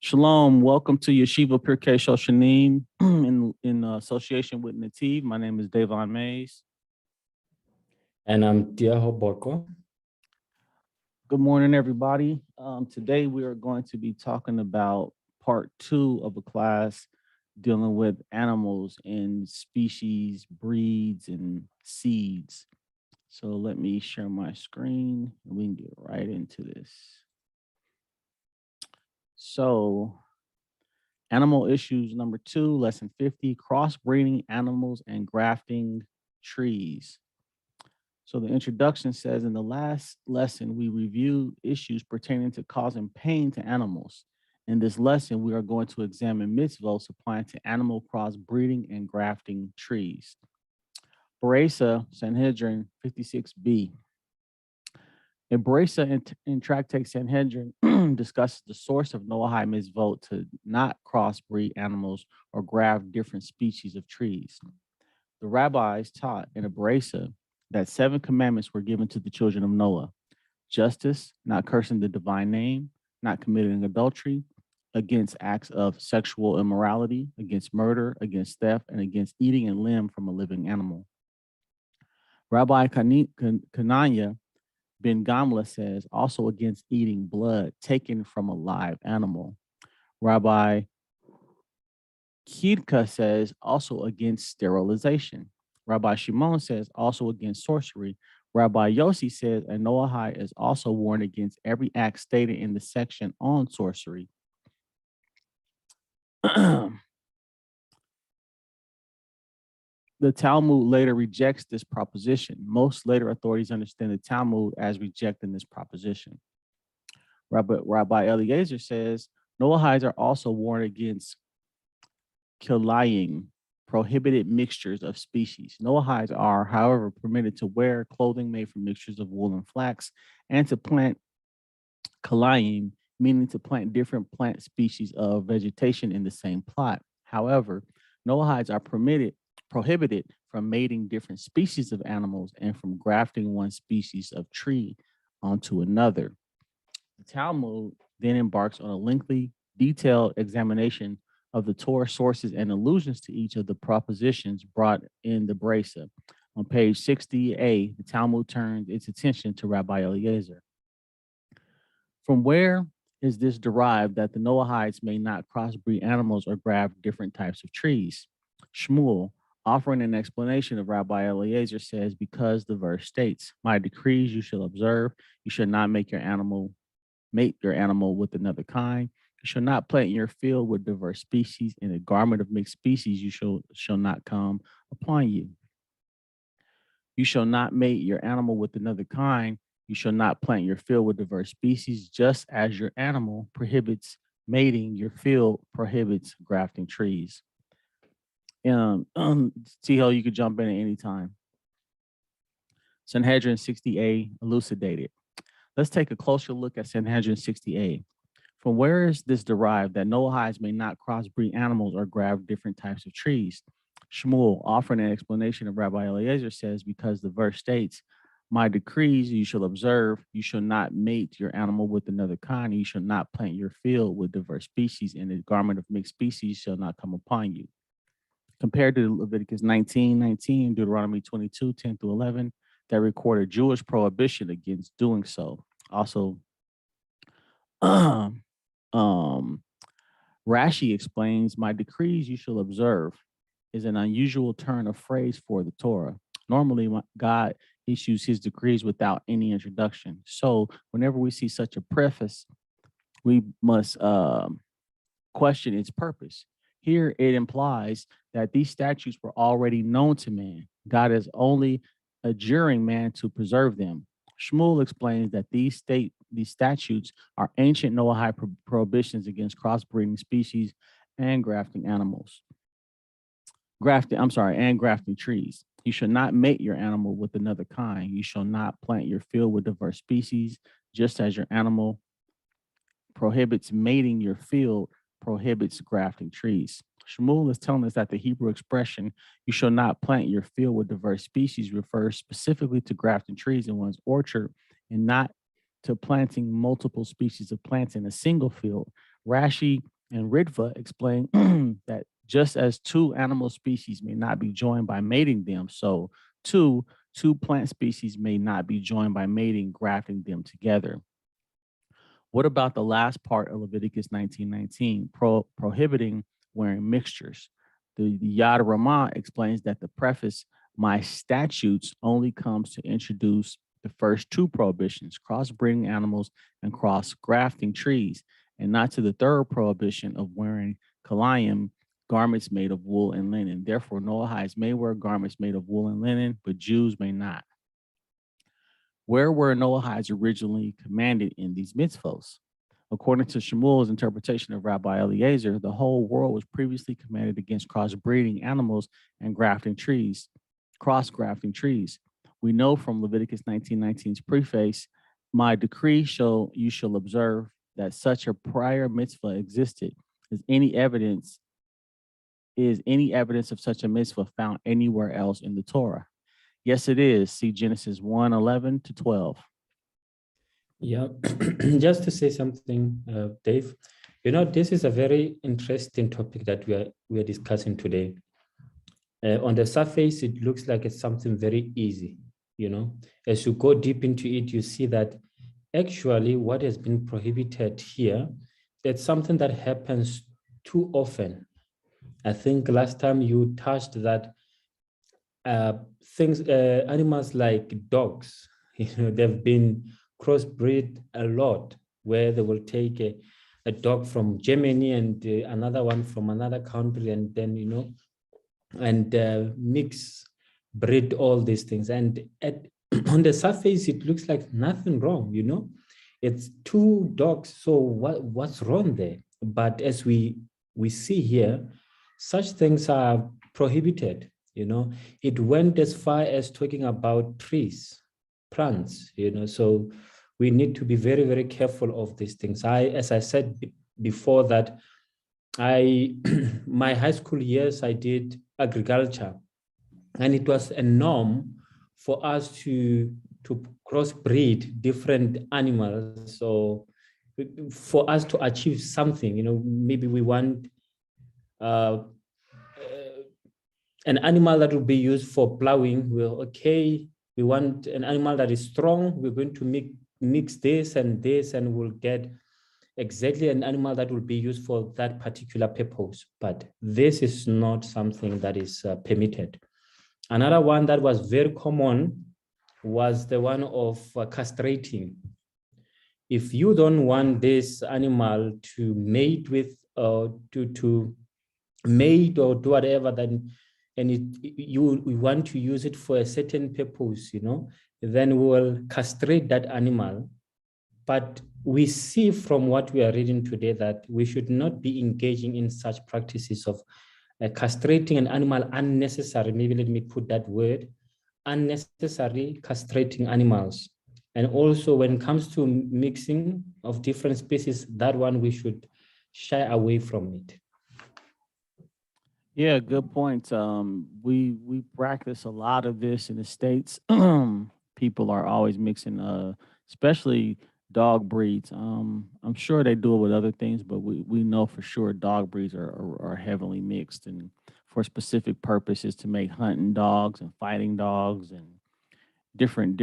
Shalom, welcome to Yeshiva Pirkei Shoshanim in association with Nativ. My name is Davon Mays. And I'm Tiago Boko. Good morning, everybody. Today we are going to be talking about part 2 of a class dealing with animals and species, breeds, and seeds. So let me share my screen and we can get right into this. So animal issues number 2, lesson 50, crossbreeding animals and grafting trees. So the introduction says, in the last lesson, we reviewed issues pertaining to causing pain to animals. In this lesson, we are going to examine mitzvot applying to animal crossbreeding and grafting trees. Beresa, Sanhedrin 56b. A Beresa in Tractate Sanhedrin discusses the source of Noahide mitzvot to not crossbreed animals or graft different species of trees. The rabbis taught in a Beresa that 7 commandments were given to the children of Noah: justice, not cursing the divine name, not committing adultery, against acts of sexual immorality, against murder, against theft, and against eating a limb from a living animal. Rabbi Kananya Ben Gamla says also against eating blood taken from a live animal. Rabbi Kidka says also against sterilization. Rabbi Shimon says also against sorcery. Rabbi Yossi says a Noahide is also warned against every act stated in the section on sorcery. The Talmud later rejects this proposition. Most later authorities understand the Talmud as rejecting this proposition. Rabbi Eliezer says Noahides are also warned against kilaying, prohibited mixtures of species. Noahides are, however, permitted to wear clothing made from mixtures of wool and flax, and to plant kilayim, meaning to plant different plant species of vegetation in the same plot. However, Noahides are prohibited from mating different species of animals and from grafting one species of tree onto another. The Talmud then embarks on a lengthy, detailed examination of the Torah sources and allusions to each of the propositions brought in the Beresa. On page 60a, the Talmud turns its attention to Rabbi Eliezer. From where is this derived that the Noahides may not crossbreed animals or graft different types of trees? Shmuel, offering an explanation of Rabbi Eliezer, says, because the verse states, my decrees you shall observe, you shall not mate your animal with another kind. You shall not plant your field with diverse species, and a garment of mixed species you shall not come upon you. You shall not mate your animal with another kind. You shall not plant your field with diverse species, just as your animal prohibits mating, your field prohibits grafting trees. T-Ho, you could jump in at any time. Sanhedrin 60a elucidated. Let's take a closer look at Sanhedrin 60a. From where is this derived that Noahides may not crossbreed animals or graft different types of trees? Shmuel, offering an explanation of Rabbi Eliezer, says, because the verse states, my decrees you shall observe, you shall not mate your animal with another kind, you shall not plant your field with diverse species, and a garment of mixed species shall not come upon you. Compared to Leviticus 19:19, Deuteronomy 22:10-11, that record a Jewish prohibition against doing so. Also, Rashi explains, my decrees you shall observe is an unusual turn of phrase for the Torah. Normally, God issues his decrees without any introduction. So whenever we see such a preface, we must question its purpose. Here it implies that these statutes were already known to man. God is only adjuring man to preserve them. Shmuel explains that these statutes are ancient Noahide prohibitions against crossbreeding species and grafting animals. And grafting trees. You shall not mate your animal with another kind. You shall not plant your field with diverse species, just as your animal prohibits mating, your field prohibits grafting trees. Shmuel is telling us that the Hebrew expression, you shall not plant your field with diverse species, refers specifically to grafting trees in one's orchard and not to planting multiple species of plants in a single field. Rashi and Ritva explain that just as two animal species may not be joined by mating them, so two plant species may not be joined by mating, grafting them together. What about the last part of Leviticus 19:19, prohibiting wearing mixtures? The Yad Ramah explains that the preface, "My statutes," only comes to introduce the first two prohibitions, crossbreeding animals and cross grafting trees, and not to the third prohibition of wearing kalayim, garments made of wool and linen. Therefore, Noahides may wear garments made of wool and linen, but Jews may not. Where were Noahides originally commanded in these mitzvos? According to Shemuel's interpretation of Rabbi Eliezer, the whole world was previously commanded against crossbreeding animals and grafting trees, cross-grafting trees. We know from Leviticus 19:19's preface, "My decree you shall observe," that such a prior mitzvah existed. Is any evidence of such a mitzvah found anywhere else in the Torah? Yes, it is. See Genesis 1:11 to 12. Yeah, just to say something, Dave, this is a very interesting topic that we are discussing today. On the surface, it looks like it's something very easy. As you go deep into it, you see that actually what has been prohibited here, it's something that happens too often. I think last time you touched that animals like dogs, they've been crossbreed a lot, where they will take a dog from Germany and another one from another country, and then mix, breed all these things. And on the surface, it looks like nothing wrong. It's two dogs. So what's wrong there? But as we see here, such things are prohibited. It went as far as talking about trees, plants. So we need to be very, very careful of these things. As I said before, that my high school years, I did agriculture, and it was a norm for us to crossbreed different animals. So for us to achieve something, maybe we want an animal that will be used for plowing. We want an animal that is strong. We're going to mix this, and we'll get exactly an animal that will be used for that particular purpose. But this is not something that is permitted. Another one that was very common was the one of castrating. If you don't want this animal to mate with, to mate or do whatever, then we want to use it for a certain purpose, then we will castrate that animal. But we see from what we are reading today that we should not be engaging in such practices of castrating an animal unnecessary. Maybe let me put that word, unnecessary castrating animals. And also when it comes to mixing of different species, that one we should shy away from it. Yeah, good point. We practice a lot of this in the States. People are always mixing, especially dog breeds. I'm sure they do it with other things, but we know for sure dog breeds are heavily mixed and for specific purposes to make hunting dogs and fighting dogs and different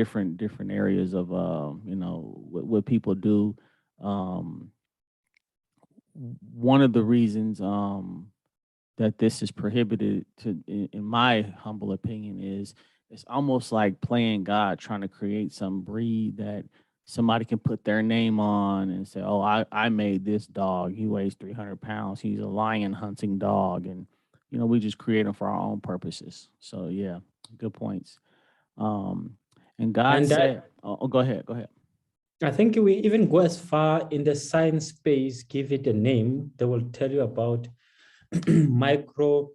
areas of what people do. One of the reasons that this is prohibited, in my humble opinion, is it's almost like playing God, trying to create some breed that somebody can put their name on and say, "Oh, I made this dog. He weighs 300 pounds. He's a lion hunting dog," and we just create them for our own purposes. So yeah, good points. And God said, go ahead. I think we even go as far in the science space, give it a name. They will tell you about micro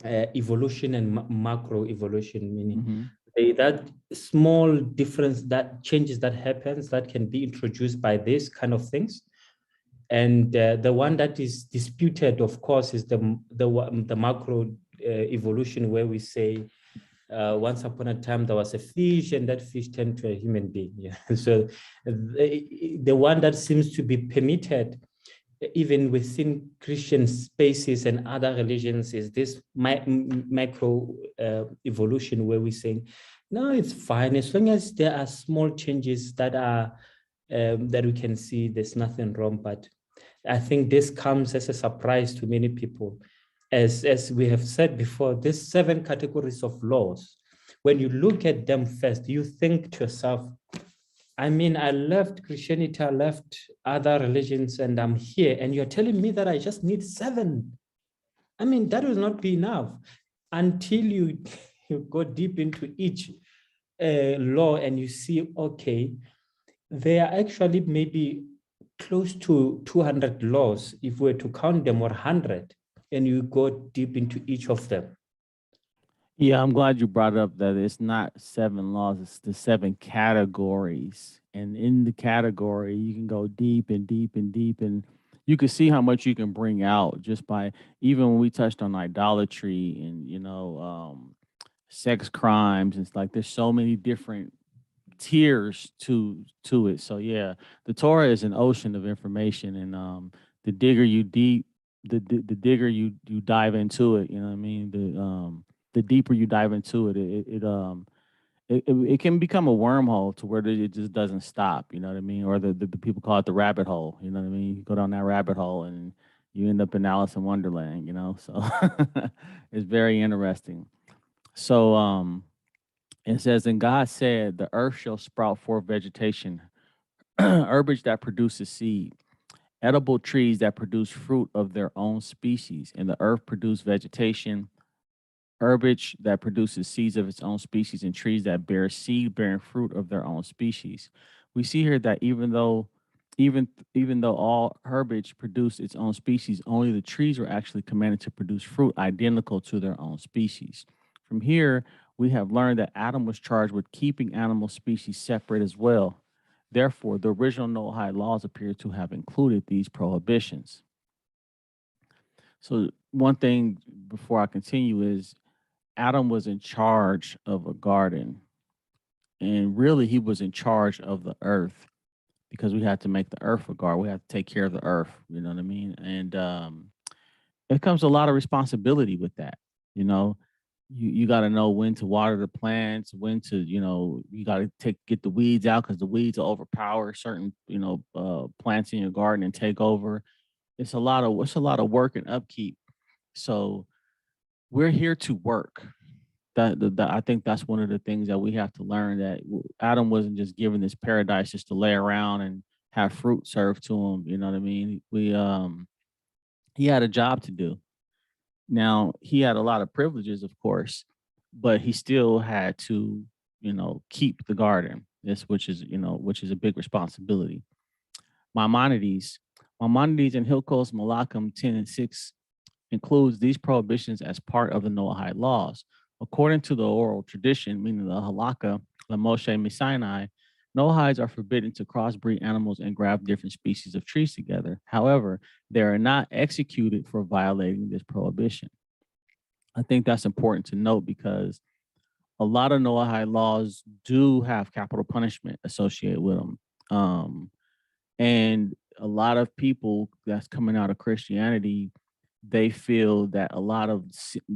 evolution and macro evolution, meaning that small difference, that changes that happens, that can be introduced by this kind of things. And the one that is disputed, of course, is the macro evolution, where we say once upon a time there was a fish, and that fish turned to a human being. Yeah. So the one that seems to be permitted even within Christian spaces and other religions is this micro evolution, where we're saying, no, it's fine as long as there are small changes that are that we can see. There's nothing wrong. But I think this comes as a surprise to many people. As we have said before, these 7 categories of laws, when you look at them first, you think to yourself, I mean, I left Christianity, I left other religions, and I'm here, and you're telling me that I just need 7. I mean, that will not be enough until you go deep into each law and you see, okay, there are actually maybe close to 200 laws if we were to count them, or 100, and you go deep into each of them. Yeah, I'm glad you brought up that it's not 7 laws, it's the 7 categories. And in the category, you can go deep and deep and deep, and you can see how much you can bring out just by, even when we touched on idolatry and, sex crimes. It's like there's so many different tiers to it. So yeah, the Torah is an ocean of information, and the digger you deep, the digger you dive into it. You know what I mean? The deeper you dive into it, it can become a wormhole to where it just doesn't stop. You know what I mean? Or the people call it the rabbit hole. You know what I mean? You go down that rabbit hole and you end up in Alice in Wonderland. You know, so it's very interesting. So it says, and God said, the earth shall sprout forth vegetation, herbage that produces seed, edible trees that produce fruit of their own species, and the earth produce vegetation, herbage that produces seeds of its own species, and trees that bear seed bearing fruit of their own species. We see here that even though all herbage produce its own species, only the trees were actually commanded to produce fruit identical to their own species. From here, we have learned that Adam was charged with keeping animal species separate as well. Therefore, the original Noahide laws appear to have included these prohibitions. So, one thing before I continue is Adam was in charge of a garden, and really he was in charge of the earth, because we had to make the earth a garden. We had to take care of the earth. You know what I mean? And it comes a lot of responsibility with that. You know, you got to know when to water the plants, when to, you got to get the weeds out, because the weeds will overpower certain plants in your garden and take over. It's a lot of work and upkeep. So we're here to work. I think that's one of the things that we have to learn, that Adam wasn't just given this paradise just to lay around and have fruit served to him. You know what I mean? He had a job to do. Now, he had a lot of privileges, of course, but he still had to, keep the garden. Which is a big responsibility. Maimonides, Maimonides and Hilkos Malachim 10 and 6 includes these prohibitions as part of the Noahide laws. According to the oral tradition, meaning the halakha, the Moshe Sinai, Noahides are forbidden to crossbreed animals and graft different species of trees together. However, they are not executed for violating this prohibition. I think that's important to note, because a lot of Noahide laws do have capital punishment associated with them. And a lot of people that's coming out of Christianity, they feel that a lot of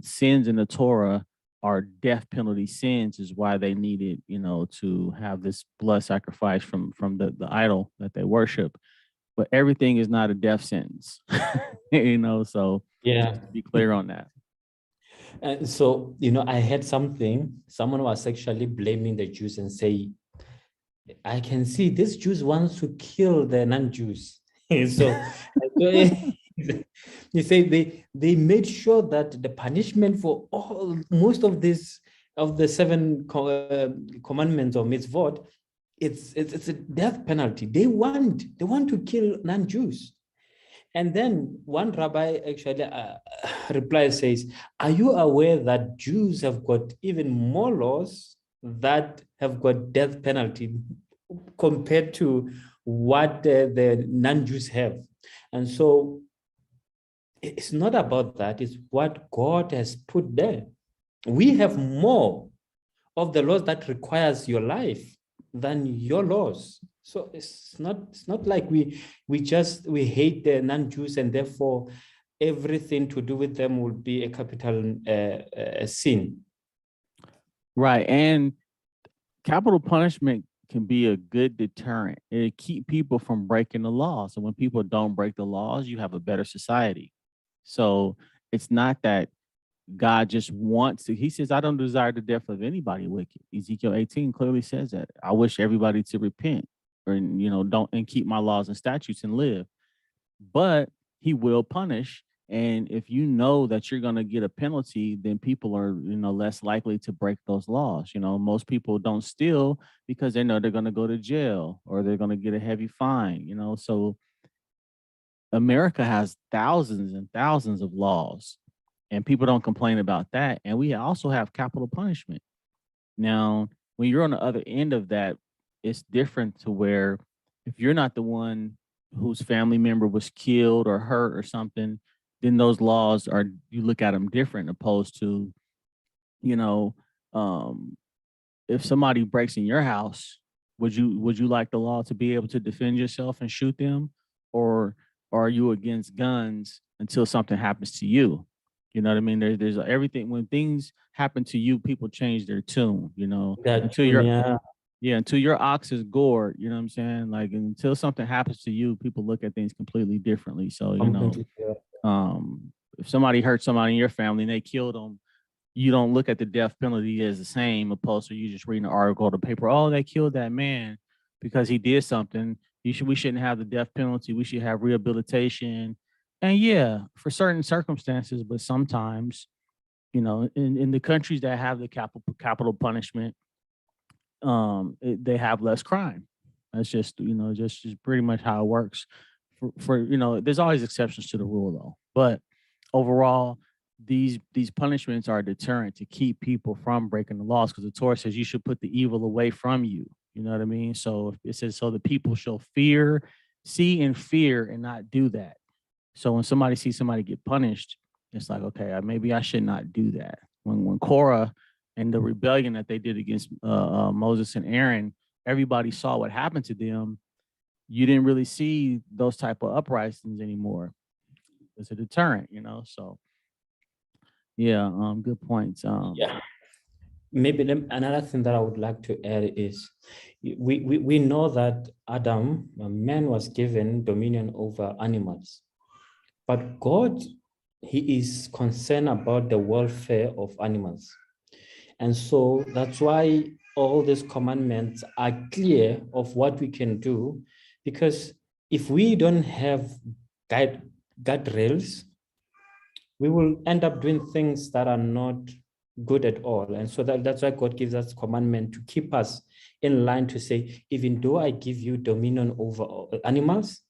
sins in the Torah are death penalty sins, is why they needed, to have this blood sacrifice from the idol that they worship. But everything is not a death sentence, So Yeah. just to be clear on that. And so, I had someone was actually blaming the Jews and say, I can see this Jews wants to kill the non-Jews. so you say they made sure that the punishment for most of the 7 commandments or mitzvot, it's a death penalty. They want to kill non-Jews. And then one rabbi actually replies, says, are you aware that Jews have got even more laws that have got death penalty compared to what the non-Jews have? And so it's not about that. It's what God has put there. We have more of the laws that requires your life than your laws. So it's not like we hate the non-Jews and therefore everything to do with them will be a capital sin. Right. And capital punishment can be a good deterrent. It keep people from breaking the law. So when people don't break the laws, you have a better society. So it's not that God just wants to. He says, I don't desire the death of anybody wicked. Ezekiel 18 clearly says that. I wish everybody to repent or, don't and keep my laws and statutes and live. But he will punish. And if you know that you're going to get a penalty, then people are, less likely to break those laws. Most people don't steal because they know they're going to go to jail or they're going to get a heavy fine, So America has thousands and thousands of laws and people don't complain about that. And we also have capital punishment. Now, when you're on the other end of that, it's different to where if you're not the one whose family member was killed or hurt or something, then those laws are, you look at them different opposed to, you know, um, if somebody breaks in your house, would you like the law to be able to defend yourself and shoot them, or are you against guns until something happens to you? You know what I mean? There's everything. When things happen to you, people change their tune. That Until you're yeah, yeah, until your ox is gored. You know what I'm saying? Like until something happens to you, people look at things completely differently. So completely. if somebody hurt somebody in your family and they killed them, you don't look at the death penalty as the same, opposed to you just reading an article or the paper. Oh, they killed that man because he did something. We shouldn't have the death penalty. We should have rehabilitation. And yeah, for certain circumstances, but sometimes, in the countries that have the capital punishment, they have less crime. That's just just pretty much how it works. There's always exceptions to the rule though, but overall, these punishments are a deterrent to keep people from breaking the laws, because the Torah says you should put the evil away from you. You know what I mean? So it says so the people shall see and fear and not do that. So when somebody sees somebody get punished, it's like, okay, maybe I should not do that. When Korah and the rebellion that they did against Moses and Aaron, everybody saw what happened to them. You didn't really see those type of uprisings anymore. It's a deterrent. So yeah, good points. Yeah. Maybe another thing that I would like to add is we know that Adam, man, was given dominion over animals, but God, he is concerned about the welfare of animals. And so that's why all these commandments are clear of what we can do, because if we don't have guardrails, we will end up doing things that are not good at all. And so that's why God gives us commandment to keep us in line, to say, even though I give you dominion over animals,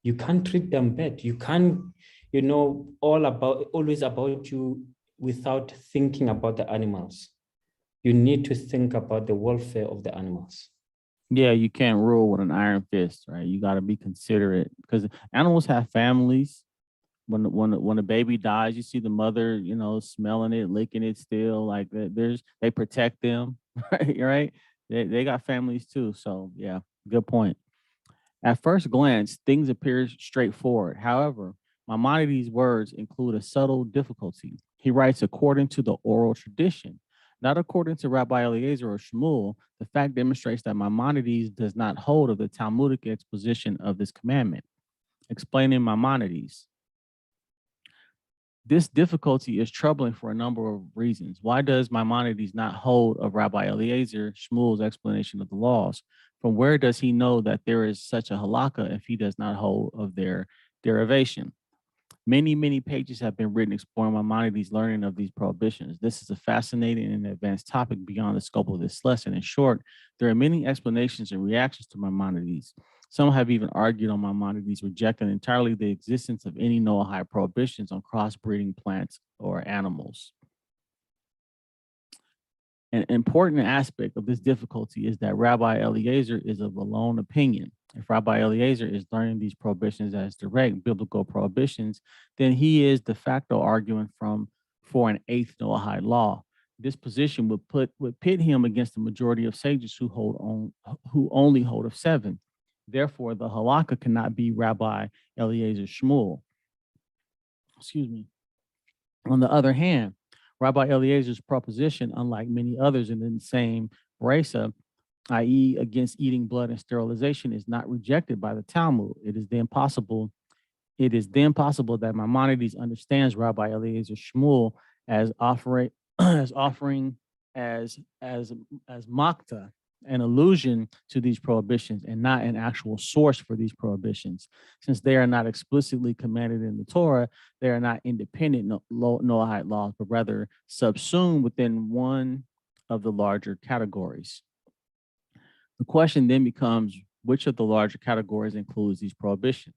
you can't treat them bad. You can't, always about you without thinking about the animals. You need to think about the welfare of the animals. Yeah, you can't rule with an iron fist, right? You got to be considerate, because animals have families. When a baby dies, you see the mother, smelling it, licking it still. Like they protect them, right? Right? They got families too. So yeah, good point. At first glance, things appear straightforward. However, Maimonides' words include a subtle difficulty. He writes according to the oral tradition, not according to Rabbi Eliezer or Shmuel. The fact demonstrates that Maimonides does not hold of the Talmudic exposition of this commandment. Explaining Maimonides. This difficulty is troubling for a number of reasons. Why does Maimonides not hold of Rabbi Eliezer Shmuel's explanation of the laws? From where does he know that there is such a halakha if he does not hold of their derivation? Many, many pages have been written exploring Maimonides' learning of these prohibitions. This is a fascinating and advanced topic beyond the scope of this lesson. In short, there are many explanations and reactions to Maimonides. Some have even argued on Maimonides rejecting entirely the existence of any Noahide prohibitions on crossbreeding plants or animals. An important aspect of this difficulty is that Rabbi Eliezer is of a lone opinion. If Rabbi Eliezer is learning these prohibitions as direct biblical prohibitions, then he is de facto arguing for an eighth Noahide law. This position would pit him against the majority of sages who only hold of 7. Therefore, the halakha cannot be Rabbi Eliezer Shmuel. Excuse me. On the other hand, Rabbi Eliezer's proposition, unlike many others in the same brisa, i.e., against eating blood and sterilization, is not rejected by the Talmud. It is then possible that Maimonides understands Rabbi Eliezer Shmuel as offering as makta, an allusion to these prohibitions, and not an actual source for these prohibitions. Since they are not explicitly commanded in the Torah, they are not independent Noahide laws, but rather subsumed within one of the larger categories. The question then becomes, which of the larger categories includes these prohibitions?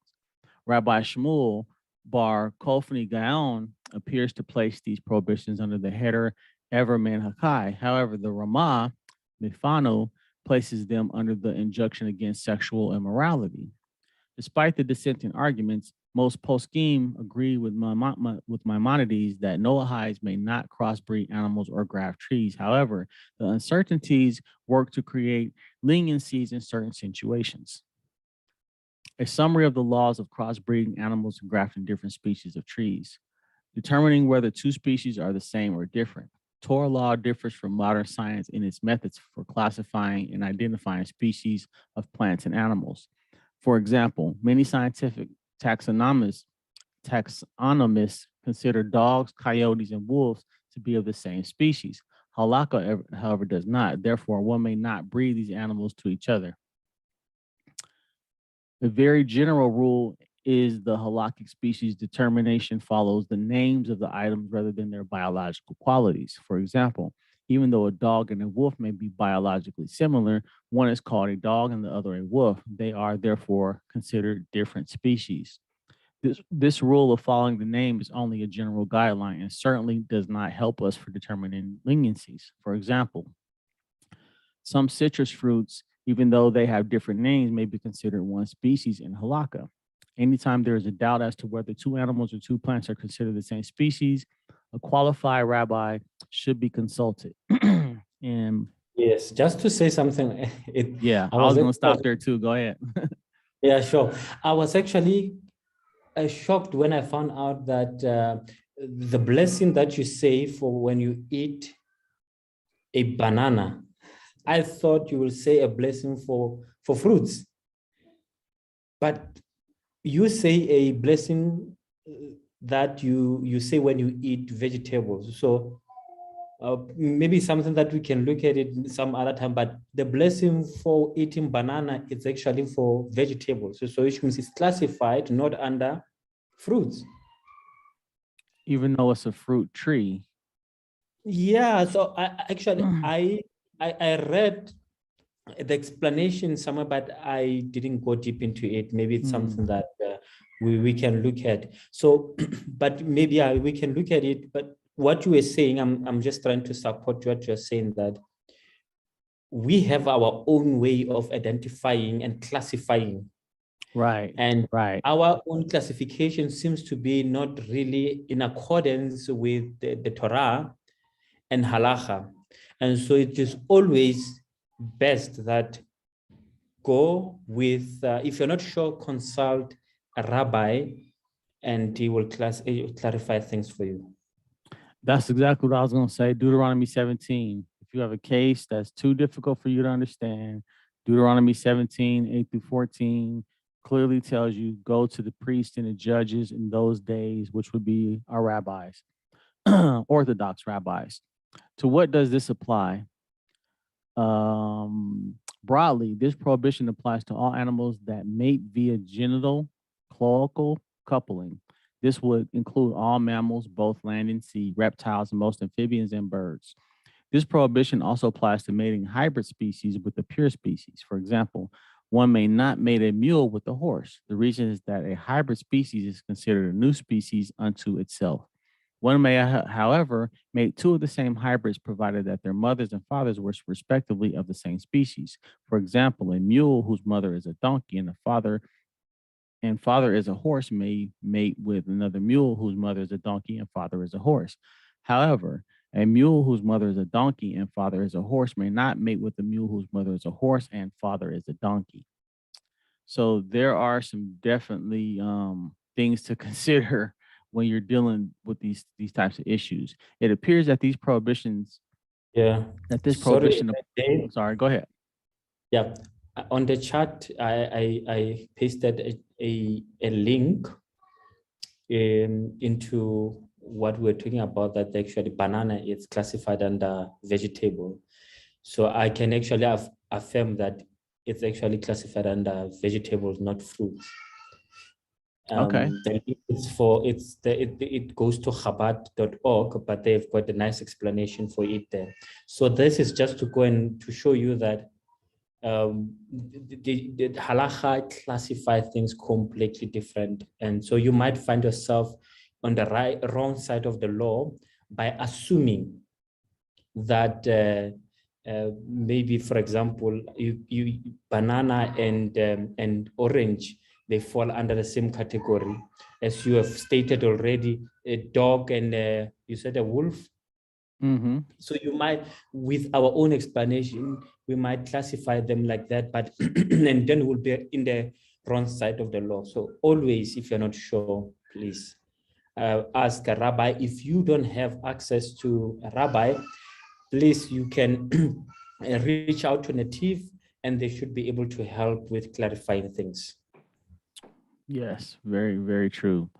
Rabbi Shmuel Bar Kofni Gaon appears to place these prohibitions under the header Ever Man Hakai. However, the Ramah Mifano places them under the injunction against sexual immorality. Despite the dissenting arguments, most poskim agree with Maimonides that Noahides may not crossbreed animals or graft trees. However, the uncertainties work to create leniencies in certain situations. A summary of the laws of crossbreeding animals and grafting different species of trees. Determining whether two species are the same or different. Torah law differs from modern science in its methods for classifying and identifying species of plants and animals. For example, many scientific taxonomists consider dogs, coyotes, and wolves to be of the same species. Halakha, however, does not. Therefore, one may not breed these animals to each other. A very general rule is the halakhic species determination follows the names of the items rather than their biological qualities. For example, even though a dog and a wolf may be biologically similar, one is called a dog and the other a wolf. They are therefore considered different species. This rule of following the name is only a general guideline and certainly does not help us for determining leniencies. For example, some citrus fruits, even though they have different names, may be considered one species in halakha. Anytime there is a doubt as to whether two animals or two plants are considered the same species, a qualified rabbi should be consulted. And Yes, just to say something, yeah, I I was was going to stop there too. Go ahead. yeah, sure. I was actually shocked when I found out that the blessing that you say for when you eat a banana, I thought you will say a blessing for fruits, but you say a blessing that you say when you eat vegetables. So maybe something that we can look at it some other time, but the blessing for eating banana is actually for vegetables. So which means it's classified not under fruits. Even though it's a fruit tree. Yeah, so I read the explanation somewhere, but I didn't go deep into it. Maybe it's something that we can look at. So, but maybe we can look at it. But what you were saying, I'm just trying to support what you're saying, that we have our own way of identifying and classifying. Right. And right. our own classification seems to be not really in accordance with the Torah and halakha. And so it is always best that go with, if you're not sure, consult a rabbi and he will clarify things for you. That's exactly what I was going to say. Deuteronomy 17. If you have a case that's too difficult for you to understand, Deuteronomy 17, 8 through 14 clearly tells you go to the priest and the judges in those days, which would be our rabbis, Orthodox rabbis. To what does this apply? Broadly, this prohibition applies to all animals that mate via genital cloacal coupling. This would include all mammals, both land and sea, reptiles, and most amphibians and birds. This prohibition also applies to mating hybrid species with the pure species. For example, one may not mate a mule with a horse. The reason is that a hybrid species is considered a new species unto itself. One may, however, mate two of the same hybrids provided that their mothers and fathers were respectively of the same species. For example, a mule whose mother is a donkey and father is a horse may mate with another mule whose mother is a donkey and father is a horse. However, A mule whose mother is a donkey and father is a horse may not mate with a mule whose mother is a horse and father is a donkey. So there are some definitely things to consider when you're dealing with these types of issues. It appears that these prohibitions Yeah. that this Sorry, prohibition. again. I'm sorry. Go ahead. Yeah. On the chat, I pasted a link into what we're talking about, that actually banana is classified under vegetable. So I can actually affirm that it's actually classified under vegetables, not fruits. Okay. It goes to chabad.org, but they've got a nice explanation for it there. So this is just to go and to show you that the halacha classify things completely different. And so you might find yourself on the wrong side of the law by assuming that maybe, for example, you banana and orange, they fall under the same category. As you have stated already, a dog and you said a wolf. Mm-hmm. So you might, with our own explanation, we might classify them like that, but and then we'll be in the wrong side of the law. So always, if you're not sure, please ask a rabbi. If you don't have access to a rabbi, please, you can reach out to Native, and they should be able to help with clarifying things. Yes, very, very true.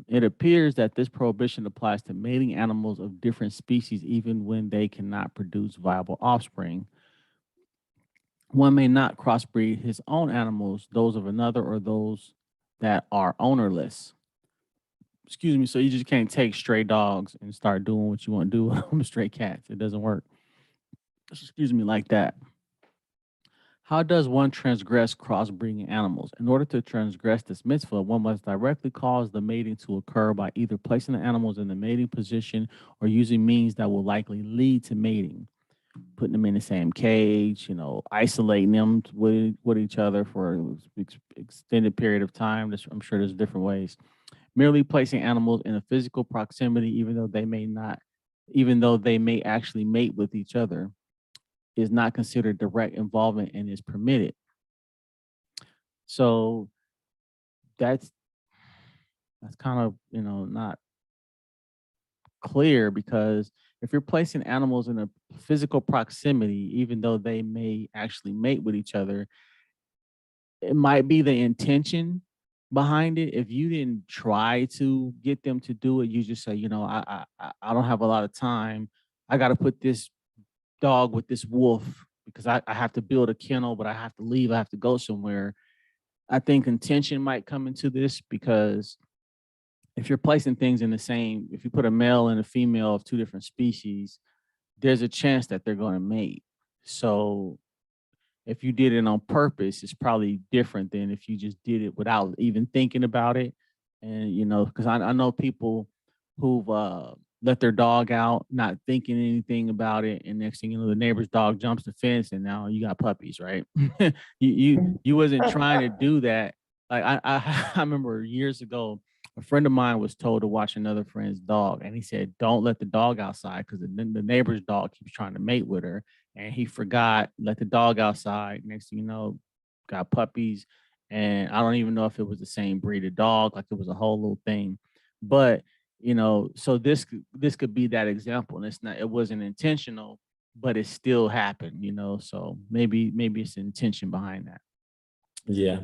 It appears that this prohibition applies to mating animals of different species, even when they cannot produce viable offspring. One may not crossbreed his own animals, those of another, or those that are ownerless. Excuse me. So you just can't take stray dogs and start doing what you want to do with them, stray cats. It doesn't work. Excuse me, like that. How does one transgress crossbreeding animals? In order to transgress this mitzvah, one must directly cause the mating to occur by either placing the animals in the mating position or using means that will likely lead to mating. Putting them in the same cage, isolating them with each other for an extended period of time. I'm sure there's different ways. Merely placing animals in a physical proximity, even though they may actually mate with each other, is not considered direct involvement and is permitted. So that's kind of not clear, because if you're placing animals in a physical proximity, even though they may actually mate with each other, it might be the intention behind it. If you didn't try to get them to do it, you just say, I don't have a lot of time. I got to put this dog with this wolf because I have to build a kennel, but I have to leave. I have to go somewhere. I think intention might come into this, because if you're placing things in the same, if you put a male and a female of two different species, there's a chance that they're going to mate. So if you did it on purpose, it's probably different than if you just did it without even thinking about it. And, because I know people who've let their dog out, not thinking anything about it. And next thing you know, the neighbor's dog jumps the fence and now you got puppies, right? you wasn't trying to do that. Like I remember years ago, a friend of mine was told to watch another friend's dog. And he said, don't let the dog outside because the neighbor's dog keeps trying to mate with her. And he forgot, let the dog outside. Next thing you know, got puppies. And I don't even know if it was the same breed of dog, like it was a whole little thing. But so this could be that example. And it wasn't intentional, but it still happened, so maybe it's intention behind that. Yeah.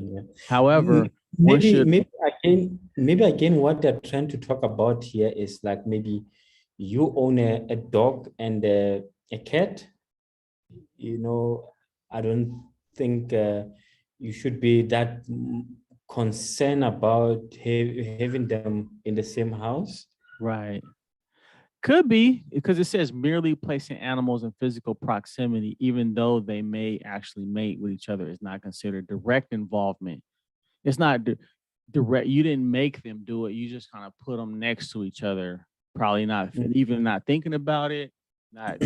However, one Maybe should. maybe again what they're trying to talk about here is like, maybe you own a dog and a cat. I don't think you should be that concerned about having them in the same house. Right. Could be, because it says merely placing animals in physical proximity, even though they may actually mate with each other, is not considered direct involvement. It's not direct. You didn't make them do it. You just kind of put them next to each other. Probably not even not thinking about it. Not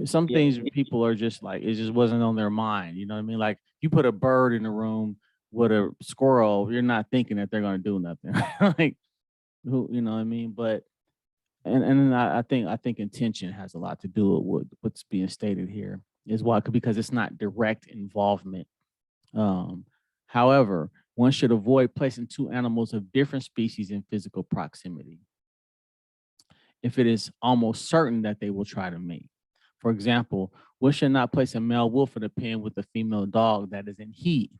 some things people are just like, it just wasn't on their mind. You know what I mean? Like you put a bird in a room with a squirrel, you're not thinking that they're going to do nothing. Like who, you know what I mean? But and I think intention has a lot to do with what's being stated here is why, because it's not direct involvement. Um, However, one should avoid placing two animals of different species in physical proximity if it is almost certain that they will try to mate. For example, one should not place a male wolf in a pen with a female dog that is in heat.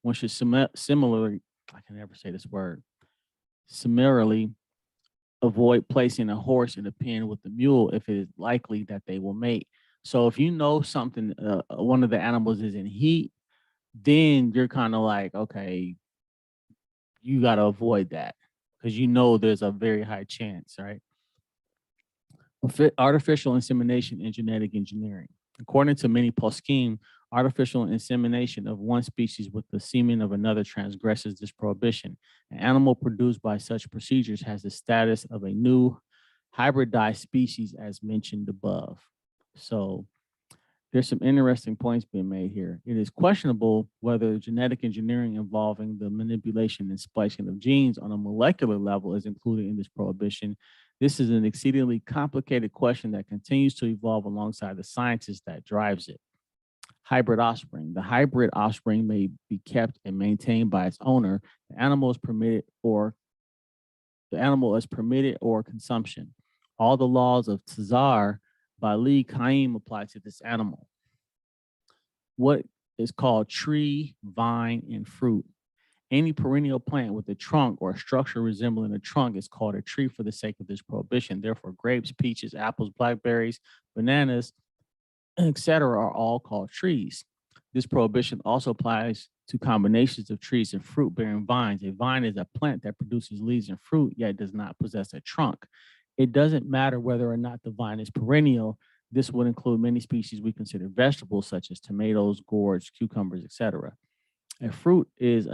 One should similarly, I can never say this word, similarly avoid placing a horse in a pen with a mule if it is likely that they will mate. So if you know something, one of the animals is in heat, then you're kind of like, okay, you got to avoid that because you know there's a very high chance, right? Artificial insemination and genetic engineering. According to many poskim, artificial insemination of one species with the semen of another transgresses this prohibition. An animal produced by such procedures has the status of a new hybridized species as mentioned above. So there's some interesting points being made here. It is questionable whether genetic engineering involving the manipulation and splicing of genes on a molecular level is included in this prohibition. This is an exceedingly complicated question that continues to evolve alongside the sciences that drives it. Hybrid offspring. The hybrid offspring may be kept and maintained by its owner. The animal is permitted or consumption. All the laws of Tazar by Lee Chaim apply to this animal. What is called tree, vine, and fruit. Any perennial plant with a trunk or a structure resembling a trunk is called a tree for the sake of this prohibition. Therefore, grapes, peaches, apples, blackberries, bananas, etc., are all called trees. This prohibition also applies to combinations of trees and fruit-bearing vines. A vine is a plant that produces leaves and fruit, yet does not possess a trunk. It doesn't matter whether or not the vine is perennial. This would include many species we consider vegetables, such as tomatoes, gourds, cucumbers, etc. A fruit is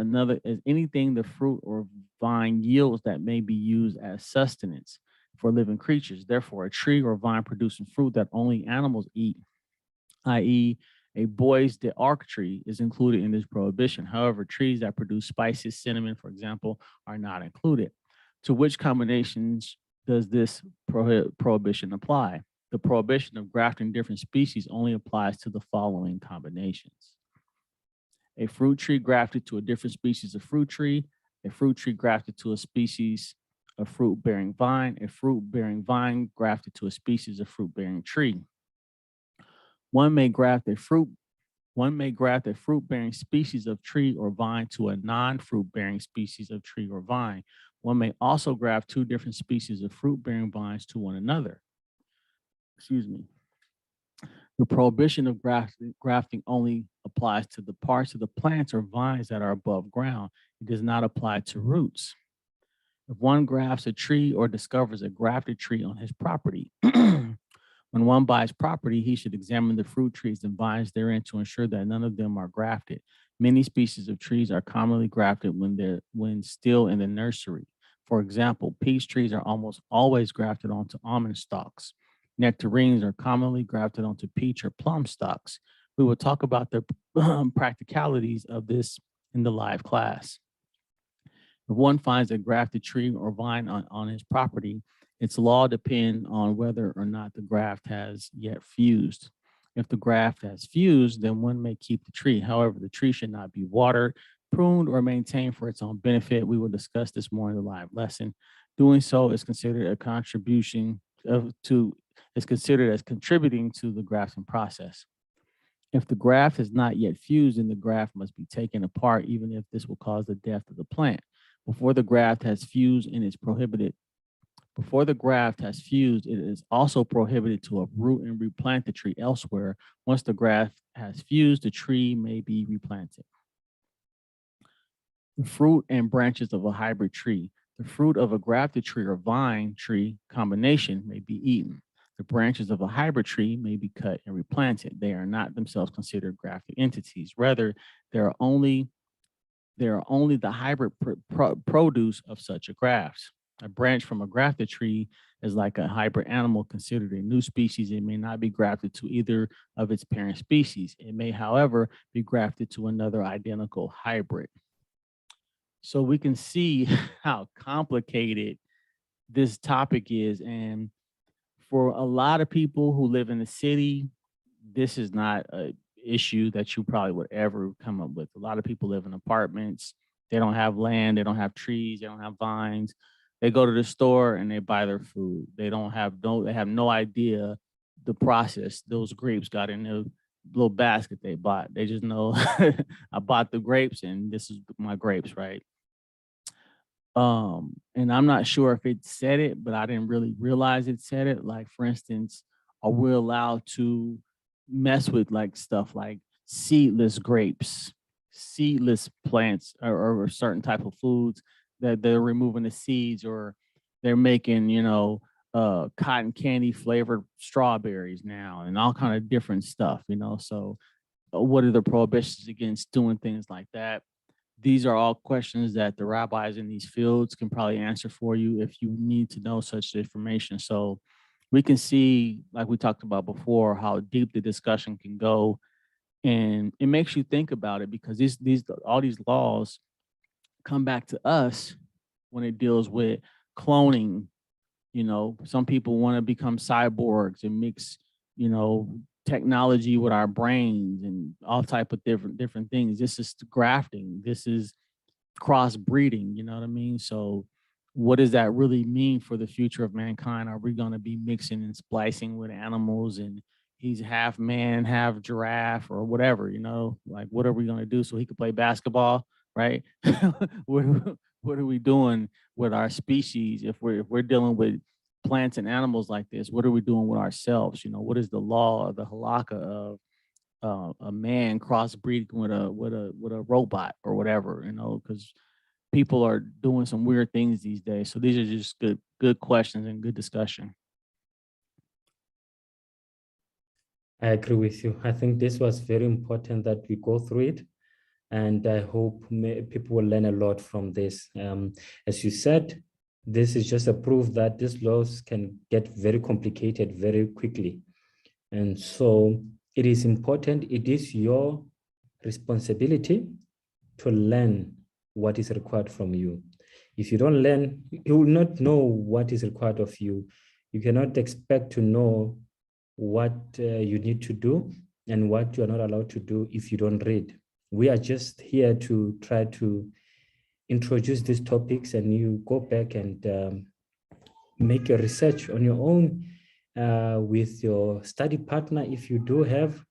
anything the fruit or vine yields that may be used as sustenance for living creatures. Therefore, a tree or vine producing fruit that only animals eat, i.e., a bois d'arc tree, is included in this prohibition. However, trees that produce spices, cinnamon, for example, are not included. To which combinations does this prohibition apply? The prohibition of grafting different species only applies to the following combinations: a fruit tree grafted to a different species of fruit tree, a fruit tree grafted to a species of fruit-bearing vine, a fruit-bearing vine grafted to a species of fruit-bearing tree. One may graft a fruit-bearing species of tree or vine to a non-fruit-bearing species of tree or vine. One may also graft two different species of fruit-bearing vines to one another. Excuse me. The prohibition of grafting only applies to the parts of the plants or vines that are above ground. It does not apply to roots. If one grafts a tree or discovers a grafted tree on his property, when one buys property, he should examine the fruit trees and vines therein to ensure that none of them are grafted. Many species of trees are commonly grafted when still in the nursery. For example, peach trees are almost always grafted onto almond stalks. Nectarines are commonly grafted onto peach or plum stalks. We will talk about the practicalities of this in the live class. If one finds a grafted tree or vine on his property, its law depends on whether or not the graft has yet fused. If the graft has fused, then one may keep the tree. However, the tree should not be watered, pruned, or maintained for its own benefit. We will discuss this more in the live lesson. Doing so is considered a contribution is considered as contributing to the grafting process. If the graft has not yet fused, then the graft must be taken apart, even if this will cause the death of the plant. Before the graft has fused, it is prohibited. Before the graft has fused, it is also prohibited to uproot and replant the tree elsewhere. Once the graft has fused, the tree may be replanted. The fruit and branches of a hybrid tree. The fruit of a grafted tree or vine tree combination may be eaten. The branches of a hybrid tree may be cut and replanted. They are not themselves considered grafted entities. Rather, they are only the hybrid produce of such a graft. A branch from a grafted tree is like a hybrid animal considered a new species. It may not be grafted to either of its parent species. It may, however, be grafted to another identical hybrid. So we can see how complicated this topic is. And for a lot of people who live in the city, this is not a issue that you probably would ever come up with. A lot of people live in apartments. They don't have land, they don't have trees, they don't have vines. They go to the store and they buy their food. They have no idea the process those grapes got in the little basket they bought. They just know I bought the grapes and this is my grapes, right? And I'm not sure if it said it, but I didn't really realize it said it. Like, for instance, are we allowed to mess with like stuff like seedless grapes, seedless plants, or certain type of foods that they're removing the seeds, or they're making, cotton candy flavored strawberries now and all kind of different stuff, So what are the prohibitions against doing things like that? These are all questions that the rabbis in these fields can probably answer for you if you need to know such information. So we can see, like we talked about before, how deep the discussion can go. And it makes you think about it, because these all these laws come back to us when it deals with cloning. Some people want to become cyborgs and mix, technology with our brains and all type of different things. This is grafting. This is crossbreeding. You know what I mean? So, what does that really mean for the future of mankind? Are we going to be mixing and splicing with animals, and he's half man, half giraffe, or whatever? Like, what are we going to do so he could play basketball, right? what, what are we doing with our species if we're dealing with plants and animals like this? What are we doing with ourselves? What is the law of the halakha of a man crossbreeding with a robot or whatever? Because people are doing some weird things these days. So these are just good questions and good discussion. I agree with you. I think this was very important that we go through it. And I hope people will learn a lot from this. As you said, this is just a proof that these laws can get very complicated very quickly. And so it is important, it is your responsibility to learn what is required from you. If you don't learn, you will not know what is required of you. You cannot expect to know what you need to do and what you are not allowed to do if you don't read. We are just here to try to introduce these topics, and you go back and make your research on your own with your study partner if you do have,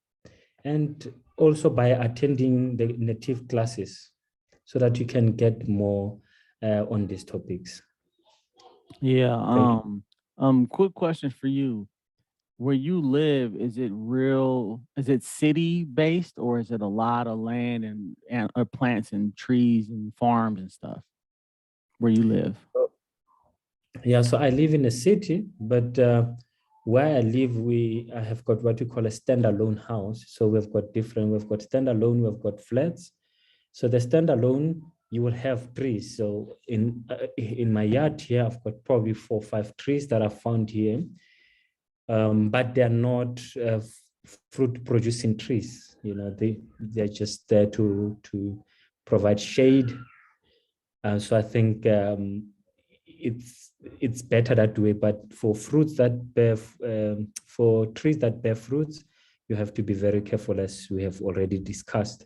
and also by attending the native classes so that you can get more on these topics. Yeah. Quick question for you. Where you live, is it city based, or is it a lot of land and plants and trees and farms and stuff where you live? Yeah, so I live in a city, but where I live, I have got what we call a standalone house. So we've got standalone, we've got flats. So the standalone, you will have trees. So in my yard here, I've got probably 4 or 5 trees that I found here. But they're not fruit producing trees. They're just there to provide shade. So I think it's better that way. But for fruits that bear, for trees that bear fruits, you have to be very careful, as we have already discussed.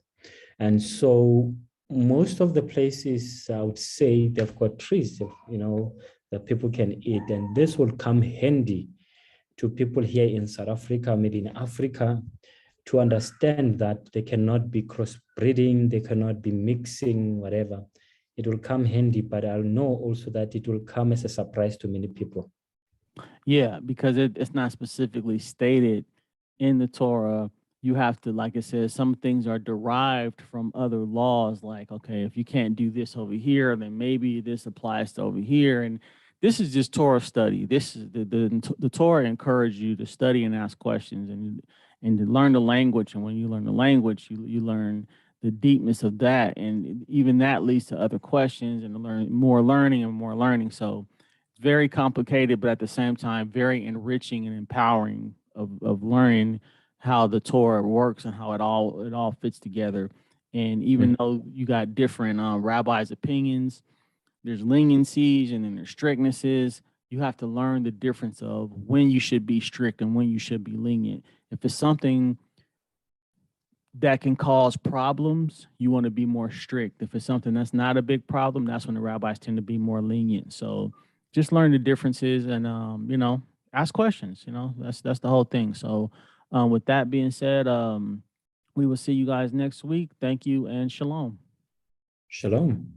And so most of the places, I would say, they've got trees, that people can eat, and this will come handy to people here in South Africa, maybe in Africa, to understand that they cannot be crossbreeding, they cannot be mixing, whatever. It will come handy, but I'll know also that it will come as a surprise to many people. Yeah, because it's not specifically stated in the Torah. You have to, like it says, some things are derived from other laws. Like, okay, if you can't do this over here, then maybe this applies to over here. And this is just Torah study. This is the Torah encourages you to study and ask questions and to learn the language. And when you learn the language, you learn the deepness of that, and even that leads to other questions and more learning and more learning. So very complicated, but at the same time, very enriching and empowering of learning how the Torah works and how it all fits together. And even though you got different rabbis' opinions, there's leniencies and then there's strictnesses. you have to learn the difference of when you should be strict and when you should be lenient. If it's something that can cause problems, you want to be more strict. If it's something that's not a big problem, that's when the rabbis tend to be more lenient. So just learn the differences and ask questions. That's the whole thing. So with that being said, we will see you guys next week. Thank you and shalom. Shalom.